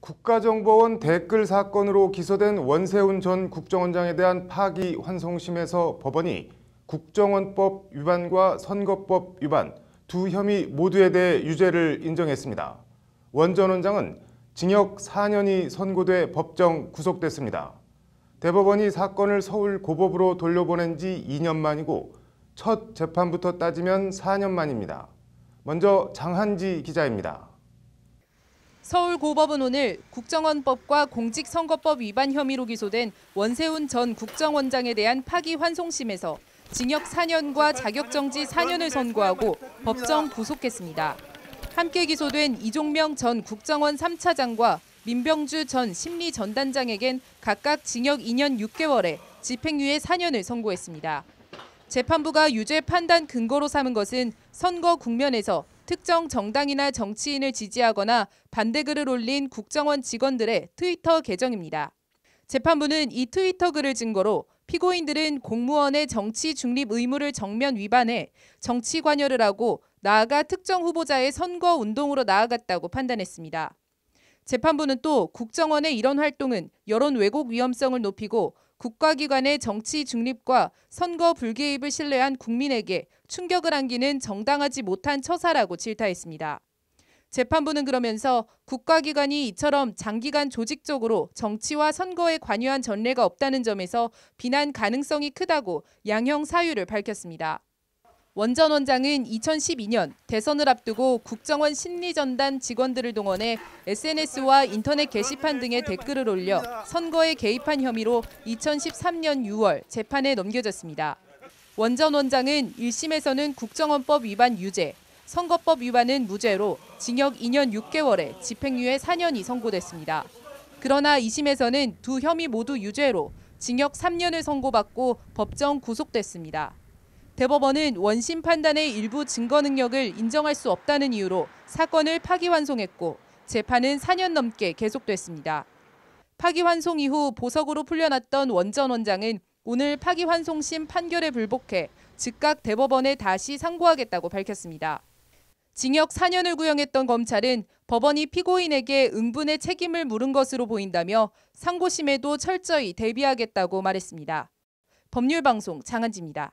국가정보원 댓글 사건으로 기소된 원세훈 전 국정원장에 대한 파기환송심에서 법원이 국정원법 위반과 선거법 위반 두 혐의 모두에 대해 유죄를 인정했습니다. 원 전 원장은 징역 4년이 선고돼 법정 구속됐습니다. 대법원이 사건을 서울 고법으로 돌려보낸 지 2년 만이고 첫 재판부터 따지면 4년 만입니다. 먼저 장한지 기자입니다. 서울고법은 오늘 국정원법과 공직선거법 위반 혐의로 기소된 원세훈 전 국정원장에 대한 파기환송심에서 징역 4년과 자격정지 4년을 선고하고 법정 구속했습니다. 함께 기소된 이종명 전 국정원 3차장과 민병주 전 심리전단장에겐 각각 징역 2년 6개월에 집행유예 4년을 선고했습니다. 재판부가 유죄 판단 근거로 삼은 것은 선거 국면에서 특정 정당이나 정치인을 지지하거나 반대글을 올린 국정원 직원들의 트위터 계정입니다. 재판부는 이 트위터 글을 증거로 피고인들은 공무원의 정치 중립 의무를 정면 위반해 정치 관여를 하고 나아가 특정 후보자의 선거 운동으로 나아갔다고 판단했습니다. 재판부는 또 국정원의 이런 활동은 여론 왜곡 위험성을 높이고 국가기관의 정치 중립과 선거 불개입을 신뢰한 국민에게 충격을 안기는 정당하지 못한 처사라고 질타했습니다. 재판부는 그러면서 국가기관이 이처럼 장기간 조직적으로 정치와 선거에 관여한 전례가 없다는 점에서 비난 가능성이 크다고 양형 사유를 밝혔습니다. 원 전 원장은 2012년 대선을 앞두고 국정원 심리전단 직원들을 동원해 SNS와 인터넷 게시판 등에 댓글을 올려 선거에 개입한 혐의로 2013년 6월 재판에 넘겨졌습니다. 원 전 원장은 1심에서는 국정원법 위반 유죄, 선거법 위반은 무죄로 징역 2년 6개월에 집행유예 4년이 선고됐습니다. 그러나 2심에서는 두 혐의 모두 유죄로 징역 3년을 선고받고 법정 구속됐습니다. 대법원은 원심 판단의 일부 증거 능력을 인정할 수 없다는 이유로 사건을 파기환송했고 재판은 4년 넘게 계속됐습니다. 파기환송 이후 보석으로 풀려났던 원 전 원장은 오늘 파기환송심 판결에 불복해 즉각 대법원에 다시 상고하겠다고 밝혔습니다. 징역 4년을 구형했던 검찰은 법원이 피고인에게 응분의 책임을 물은 것으로 보인다며 상고심에도 철저히 대비하겠다고 말했습니다. 법률방송 장한지입니다.